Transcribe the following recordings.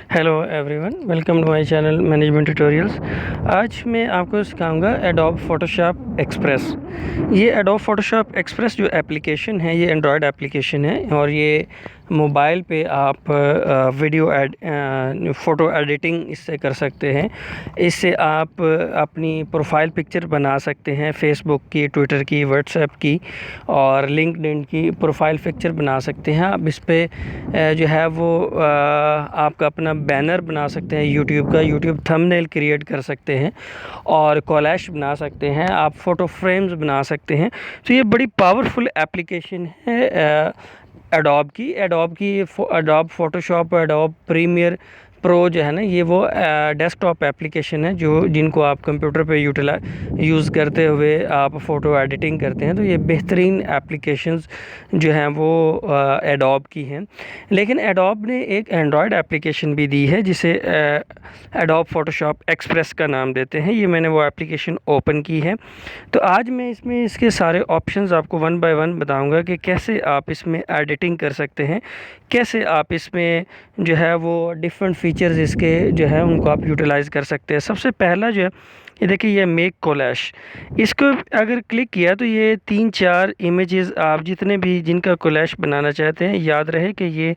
Hello everyone, welcome to my channel management tutorials. आज मैं आपको सिखाऊंगा एडोब फोटोशॉप एक्सप्रेस। ये एडोब फोटोशॉप एक्सप्रेस जो एप्लीकेशन है, ये एंड्रॉयड एप्लीकेशन है और ये मोबाइल पे आप फ़ोटो एडिटिंग इससे कर सकते हैं। इससे आप अपनी प्रोफाइल पिक्चर बना सकते हैं, फेसबुक की, ट्विटर की, व्हाट्सएप की और लिंक्डइन की प्रोफाइल पिक्चर बना सकते हैं। आप इस पे जो है वो आपका अपना बैनर बना सकते हैं, यूट्यूब थंबनेल क्रिएट कर सकते हैं और कोलैश बना सकते हैं, आप फ़ोटो फ्रेम्स बना सकते हैं। तो ये बड़ी पावरफुल एप्लीकेशन है Adobe Photoshop, Adobe Premiere Pro जो है ना, ये वो डेस्कटॉप एप्लीकेशन है जो जिनको आप कंप्यूटर पे यूज़ करते हुए आप फ़ोटो एडिटिंग करते हैं। तो ये बेहतरीन एप्लीकेशंस जो हैं वो एडोब की हैं। लेकिन एडोब ने एक एंड्रॉयड एप्लीकेशन भी दी है जिसे एडोब फ़ोटोशॉप एक्सप्रेस का नाम देते हैं। ये मैंने वो एप्लीकेशन ओपन की है। तो आज मैं इसमें इसके सारे ऑप्शंस आपको वन बाय वन बताऊंगा कि कैसे आप इसमें एडिटिंग कर सकते हैं, कैसे आप इसमें जो है वो डिफरेंट फीचर्स इसके जो है उनको आप यूटिलाइज़ कर सकते हैं। सबसे पहला जो है, ये देखिए, ये मेक कोलैश। इसको अगर क्लिक किया तो ये 3-4 इमेजेस आप जितने भी जिनका कोलैश बनाना चाहते हैं, याद रहे कि ये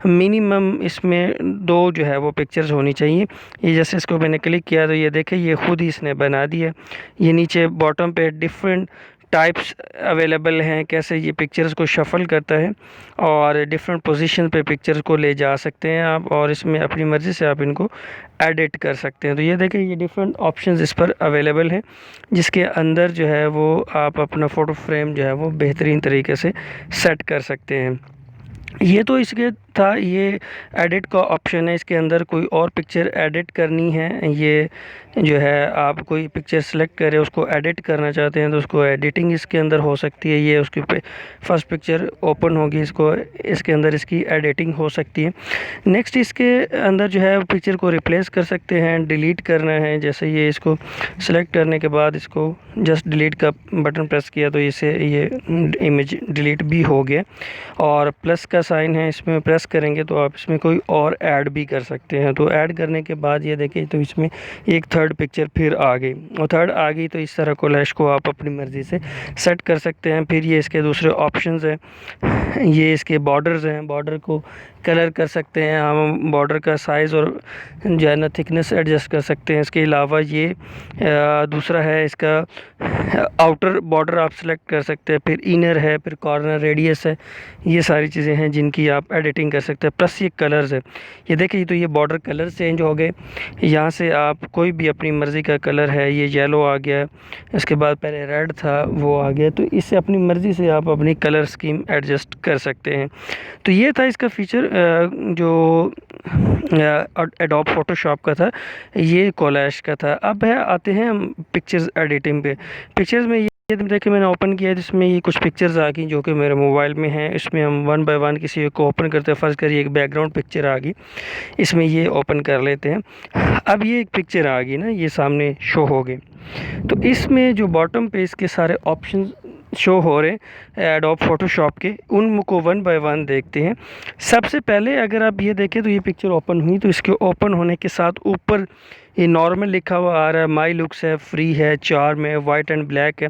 मिनिमम इसमें 2 जो है वो पिक्चर्स होनी चाहिए। ये जैसे इसको मैंने क्लिक किया तो ये देखिए, ये ख़ुद ही इसने बना दिया। ये नीचे बॉटम पे डिफरेंट टाइप्स अवेलेबल हैं, कैसे ये पिक्चर्स को शफ़ल करता है और डिफरेंट पोजीशन पे पिक्चर्स को ले जा सकते हैं आप, और इसमें अपनी मर्ज़ी से आप इनको एडिट कर सकते हैं। तो ये देखें, ये डिफरेंट ऑप्शंस इस पर अवेलेबल हैं जिसके अंदर जो है वो आप अपना फ़ोटो फ्रेम जो है वो बेहतरीन तरीके से सेट कर सकते हैं। ये तो इसके था, ये एडिट का ऑप्शन है। इसके अंदर कोई और पिक्चर एडिट करनी है, ये जो है आप कोई पिक्चर सेलेक्ट करें, उसको एडिट करना चाहते हैं तो उसको एडिटिंग इसके अंदर हो सकती है। ये उसकी फर्स्ट पिक्चर ओपन होगी, इसको इसके अंदर इसकी एडिटिंग हो सकती है। नेक्स्ट इसके अंदर जो है पिक्चर को रिप्लेस कर सकते हैं, डिलीट करना है, जैसे ये इसको सेलेक्ट करने के बाद इसको जस्ट डिलीट का बटन प्रेस किया तो इसे ये इमेज डिलीट भी हो गया। और प्लस का साइन है, इसमें प्रेस करेंगे तो आप इसमें कोई और ऐड भी कर सकते हैं। तो ऐड करने के बाद ये देखिए, तो इसमें एक थर्ड पिक्चर फिर आ गई, और थर्ड आ गई तो इस तरह कोलैश को आप अपनी मर्ज़ी से सेट कर सकते हैं। फिर ये इसके दूसरे ऑप्शंस हैं, ये इसके बॉर्डर्स हैं, बॉर्डर को कलर कर सकते हैं हम, बॉर्डर का साइज़ और जो है ना थिकनेस एडजस्ट कर सकते हैं। इसके अलावा ये दूसरा है, इसका आउटर बॉर्डर आप सेलेक्ट कर सकते हैं, फिर इनर है, फिर कॉर्नर, रेडियस है। ये सारी चीज़ें हैं जिनकी आप एडिटिंग कर सकते हैं। प्लस ये कलर्स है, ये देखिए, तो ये बॉर्डर कलर चेंज हो गए। यहाँ से आप कोई भी अपनी मर्ज़ी का कलर है, ये येलो आ गया, इसके बाद पहले रेड था वो आ गया। तो इससे अपनी मर्ज़ी से आप अपनी कलर स्कीम एडजस्ट कर सकते हैं। तो ये था इसका फीचर जो एडोब फोटोशॉप का था, ये कोलैश का था। अब है आते हैं हम पिक्चर्स एडिटिंग पे। पिक्चर्स में ये देखिए, मैंने ओपन किया जिसमें ये कुछ पिक्चर्स आ गई जो कि मेरे मोबाइल में हैं। इसमें हम वन बाय वन किसी एक को ओपन करते हैं। फर्स्ट करिए, एक बैकग्राउंड पिक्चर आ गई, इसमें ये ओपन कर लेते हैं। अब ये एक पिक्चर आ गई ना, ये सामने शो हो गई। तो इसमें जो बॉटम पे इसके सारे ऑप्शन शो हो रहे हैं एडोब फोटोशॉप के, उनको वन बाय वन देखते हैं। सबसे पहले अगर आप ये देखें तो ये पिक्चर ओपन हुई, तो इसके ओपन होने के साथ ऊपर ये नॉर्मल लिखा हुआ आ रहा है, माई लुक्स है, फ्री है, चार्म है, वाइट एंड ब्लैक है।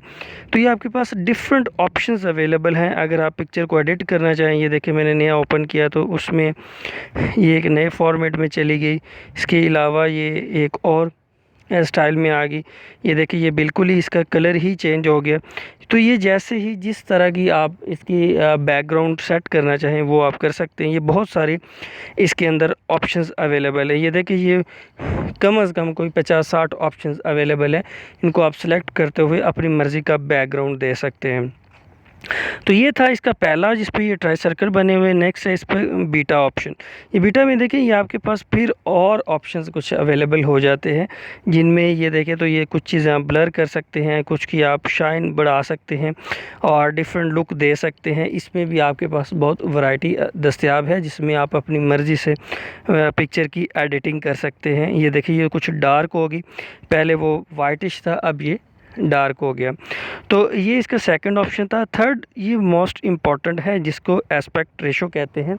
तो ये आपके पास डिफरेंट ऑप्शंस अवेलेबल हैं अगर आप पिक्चर को एडिट करना चाहें। ये देखिए, मैंने नया ओपन किया तो उसमें ये एक नए फॉर्मेट में चली गई। इसके अलावा ये एक और स्टाइल में आ गई। ये देखिए, ये बिल्कुल ही इसका कलर ही चेंज हो गया। तो ये जैसे ही जिस तरह की आप इसकी बैकग्राउंड सेट करना चाहें वो आप कर सकते हैं। ये बहुत सारे इसके अंदर ऑप्शंस अवेलेबल है। ये देखिए, ये कम से कम कोई 50-60 ऑप्शंस अवेलेबल है। इनको आप सेलेक्ट करते हुए अपनी मर्ज़ी का बैकग्राउंड दे सकते हैं। तो ये था इसका पहला, जिस पे ये ट्राई सर्कल बने हुए। नेक्स्ट है इस पर बीटा ऑप्शन। ये बीटा में देखें, ये आपके पास फिर और ऑप्शंस कुछ अवेलेबल हो जाते हैं जिनमें ये देखें तो ये कुछ चीज़ें आप ब्लर कर सकते हैं, कुछ की आप शाइन बढ़ा सकते हैं और डिफरेंट लुक दे सकते हैं। इसमें भी आपके पास बहुत वैरायटी दस्तयाब है जिसमें आप अपनी मर्ज़ी से पिक्चर की एडिटिंग कर सकते हैं। ये देखिए, ये कुछ डार्क होगी, पहले वो वाइटिश था, अब ये डार्क हो गया। तो ये इसका सेकंड ऑप्शन था। थर्ड ये मोस्ट इम्पॉर्टेंट है, जिसको एस्पेक्ट रेशो कहते हैं।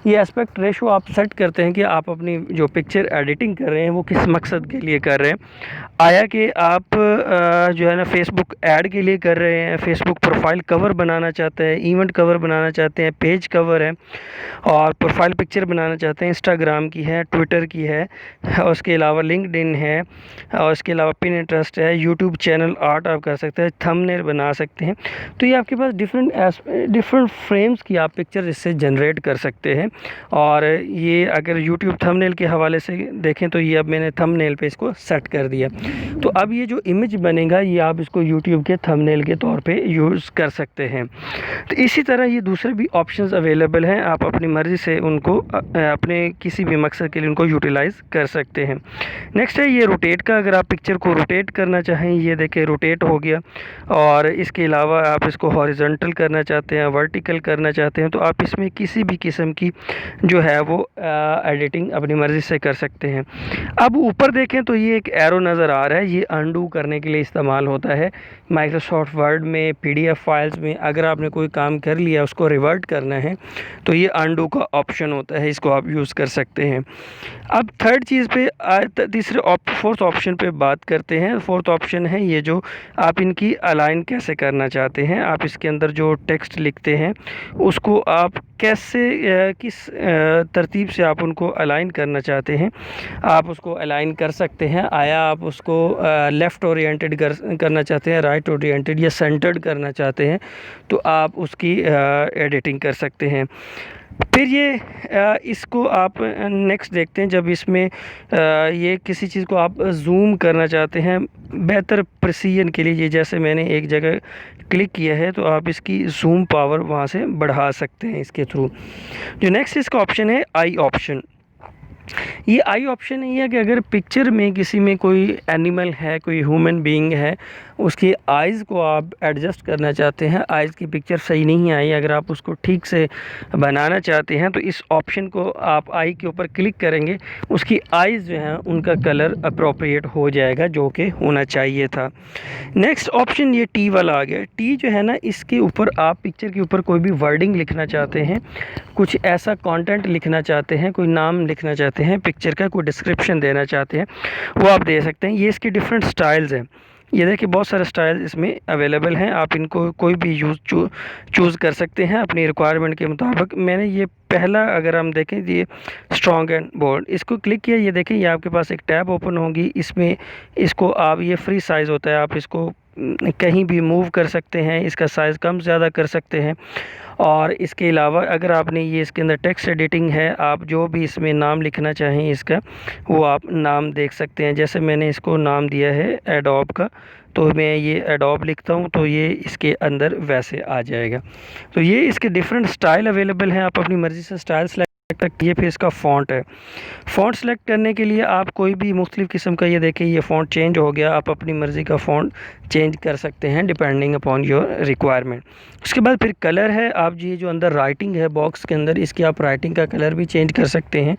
ये एस्पेक्ट रेशो आप सेट करते हैं कि आप अपनी जो पिक्चर एडिटिंग कर रहे हैं वो किस मकसद के लिए कर रहे हैं। आया कि आप जो है ना फेसबुक ऐड के लिए कर रहे हैं, फेसबुक प्रोफाइल कवर बनाना चाहते हैं, इवेंट कवर बनाना चाहते हैं, पेज कवर है और प्रोफाइल पिक्चर बनाना चाहते हैं, इंस्टाग्राम की है, ट्विटर की है, और उसके अलावा लिंक्डइन है, और उसके अलावा पिनिंटरेस्ट है, यूट्यूब चैनल आर्ट आप कर सकते हैं, थंबनेल बना सकते हैं। तो ये आपके पास डिफरेंट फ्रेम्स की आप पिक्चर इससे जनरेट कर सकते हैं। और ये अगर यूट्यूब थंबनेल के हवाले से देखें तो ये अब मैंने थंबनेल पे इसको सेट कर दिया। तो अब ये जो इमेज बनेगा ये आप इसको यूट्यूब के थंबनेल के तौर पे यूज़ कर सकते हैं। तो इसी तरह ये दूसरे भी ऑप्शंस अवेलेबल हैं, आप अपनी मर्ज़ी से उनको अपने किसी भी मकसद के लिए उनको यूटिलाइज़ कर सकते हैं। नेक्स्ट है ये रोटेट का। अगर आप पिक्चर को रोटेट करना चाहें, ये देखें रोटेट हो गया। और इसके अलावा आप इसको हॉरिजॉन्टल करना चाहते हैं, वर्टिकल करना चाहते हैं, तो आप इसमें किसी भी किस्म की जो है वो एडिटिंग अपनी मर्ज़ी से कर सकते हैं। अब ऊपर देखें तो ये एक एरो नज़र आ रहा है, ये अनडू करने के लिए इस्तेमाल होता है। माइक्रोसॉफ्ट वर्ड में, पीडीएफ फाइल्स में अगर आपने कोई काम कर लिया उसको रिवर्ट करना है तो ये अनडू का ऑप्शन होता है, इसको आप यूज़ कर सकते हैं। अब थर्ड चीज़ पे फोर्थ ऑप्शन पे बात करते हैं। फोर्थ ऑप्शन है ये जो आप इनकी अलाइन कैसे करना चाहते हैं। आप इसके अंदर जो टेक्स्ट लिखते हैं उसको आप कैसे किस तरतीब से आप उनको अलाइन करना चाहते हैं, आप उसको अलाइन कर सकते हैं। आया आप उसको लेफ़्ट ओरिएंटेड करना चाहते हैं, राइट ओरिएंटेड या सेंटर्ड करना चाहते हैं, तो आप उसकी एडिटिंग कर सकते हैं। फिर ये इसको आप नेक्स्ट देखते हैं, जब इसमें ये किसी चीज़ को आप जूम करना चाहते हैं बेहतर प्रिसीजन के लिए, ये जैसे मैंने एक जगह क्लिक किया है तो आप इसकी जूम पावर वहाँ से बढ़ा सकते हैं इसके थ्रू। जो नेक्स्ट इसका ऑप्शन है आई ऑप्शन। ये आई ऑप्शन ये है कि अगर पिक्चर में किसी में कोई एनिमल है, कोई ह्यूमन बीइंग है, उसकी आइज़ को आप एडजस्ट करना चाहते हैं, आइज़ की पिक्चर सही नहीं आई, अगर आप उसको ठीक से बनाना चाहते हैं तो इस ऑप्शन को आप आई के ऊपर क्लिक करेंगे, उसकी आइज़ जो हैं उनका कलर अप्रोप्रिएट हो जाएगा जो कि होना चाहिए था। नेक्स्ट ऑप्शन ये टी वाला आ गया। टी जो है ना, इसके ऊपर आप पिक्चर के ऊपर कोई भी वर्डिंग लिखना चाहते हैं, कुछ ऐसा कंटेंट लिखना चाहते हैं, कोई नाम लिखना चाहते हैं पिक्चर का, कोई डिस्क्रिप्शन देना चाहते हैं, वो आप दे सकते हैं। ये इसके डिफरेंट स्टाइल्स हैं। ये देखिए बहुत सारे स्टाइल इसमें अवेलेबल हैं, आप इनको कोई भी चूज़ कर सकते हैं अपनी रिक्वायरमेंट के मुताबिक। मैंने ये पहला अगर हम देखें ये स्ट्रॉन्ग एंड बोल्ड, इसको क्लिक किया, ये देखें ये आपके पास एक टैब ओपन होगी, इसमें इसको आप, ये फ्री साइज़ होता है, आप इसको कहीं भी मूव कर सकते हैं, इसका साइज़ कम ज़्यादा कर सकते हैं। और इसके अलावा अगर आपने ये इसके अंदर टेक्स्ट एडिटिंग है, आप जो भी इसमें नाम लिखना चाहें इसका वो आप नाम देख सकते हैं। जैसे मैंने इसको नाम दिया है एडोब का, तो मैं ये एडोब लिखता हूँ तो ये इसके अंदर वैसे आ जाएगा। तो ये इसके डिफरेंट स्टाइल अवेलेबल हैं, आप अपनी मर्ज़ी से स्टाइल सेलेक्ट किए। फिर इसका फ़ॉन्ट है, फ़ॉन्ट सेलेक्ट करने के लिए आप कोई भी मुख्तलिफ़ किस्म का, ये देखें ये फ़ॉन्ट चेंज हो गया, आप अपनी मर्ज़ी का फ़ॉन्ट चेंज कर सकते हैं डिपेंडिंग अपॉन योर रिक्वायरमेंट। उसके बाद फिर कलर है, आप ये जो अंदर राइटिंग है बॉक्स के अंदर, इसकी आप राइटिंग का कलर भी चेंज कर सकते हैं।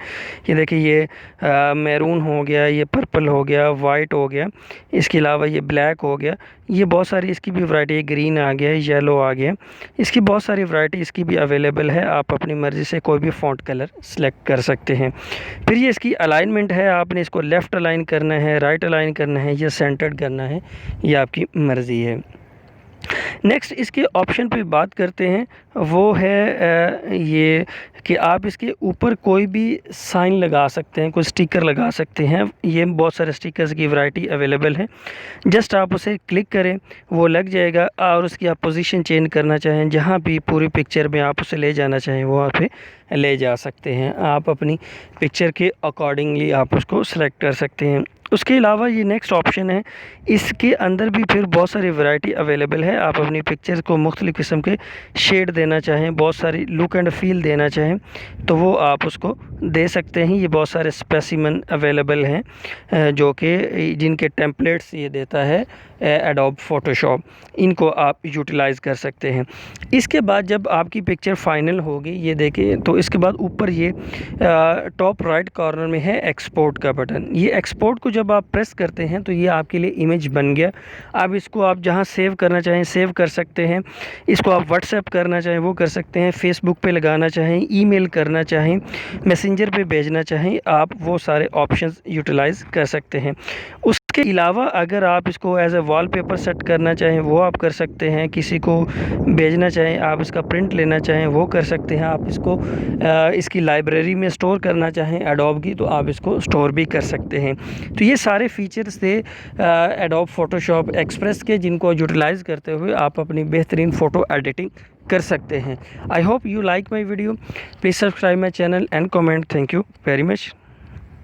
ये देखिए ये मैरून हो गया, ये पर्पल हो गया, वाइट हो गया, इसके अलावा ये ब्लैक हो गया, ये बहुत सारी इसकी भी वैरायटी, ग्रीन आ गया, येलो आ गया, इसकी बहुत सारी वैरायटी इसकी भी अवेलेबल है। आप अपनी मर्ज़ी से कोई भी फ़ॉन्ट कलर सेलेक्ट कर सकते हैं। फिर ये इसकी अलाइनमेंट है, आपने इसको लेफ़्ट अलाइन करना है, राइट अलाइन करना है या सेंटर्ड करना है, ये आपकी मर्ज़ी है। नेक्स्ट इसके ऑप्शन पे बात करते हैं, वो है ये कि आप इसके ऊपर कोई भी साइन लगा सकते हैं, कोई स्टिकर लगा सकते हैं। ये बहुत सारे स्टिकर्स की वैरायटी अवेलेबल है, जस्ट आप उसे क्लिक करें वो लग जाएगा। और उसकी आप पोजीशन चेंज करना चाहें, जहाँ भी पूरी पिक्चर में आप उसे ले जाना चाहें वहाँ पे ले जा सकते हैं। आप अपनी पिक्चर के अकॉर्डिंगली आप उसको सेलेक्ट कर सकते हैं। उसके अलावा ये नेक्स्ट ऑप्शन है, इसके अंदर भी फिर बहुत सारी वैरायटी अवेलेबल है। आप अपनी पिक्चर को मुख्तलिफ़ किस्म के शेड देना चाहें, बहुत सारी लुक एंड फील देना चाहें तो वो आप उसको दे सकते हैं। ये बहुत सारे स्पेसिमन अवेलेबल हैं जो कि जिनके टेम्पलेट्स ये देता है एडोब फोटोशॉप, इनको आप यूटिलाइज़ कर सकते हैं। इसके बाद जब आपकी पिक्चर फाइनल होगी, ये देखें, तो इसके बाद ऊपर ये टॉप राइट कॉर्नर में है एक्सपोर्ट का बटन। ये एक्सपोर्ट को जब आप प्रेस करते हैं तो ये आपके लिए इमेज बन गया। अब इसको आप जहाँ सेव करना चाहें सेव कर सकते हैं, इसको आप व्हाट्सएप करना चाहें वो कर सकते हैं, फेसबुक पे लगाना चाहें, ईमेल करना चाहें, मैसेंजर पे भेजना चाहें, आप वो सारे ऑप्शंस यूटिलाइज़ कर सकते हैं। उसके अलावा अगर आप इसको एज ए वॉलपेपर सेट करना चाहें वो आप कर सकते हैं, किसी को भेजना चाहें, आप इसका प्रिंट लेना चाहें वो कर सकते हैं, आप इसको इसकी लाइब्रेरी में स्टोर करना चाहें एडोब की, तो आप इसको स्टोर भी कर सकते हैं। तो ये सारे फीचर्स थे एडोब फोटोशॉप एक्सप्रेस के, जिनको यूटिलाइज़ करते हुए आप अपनी बेहतरीन फ़ोटो एडिटिंग कर सकते हैं। I hope you like my video, please subscribe my channel and comment. Thank you very much.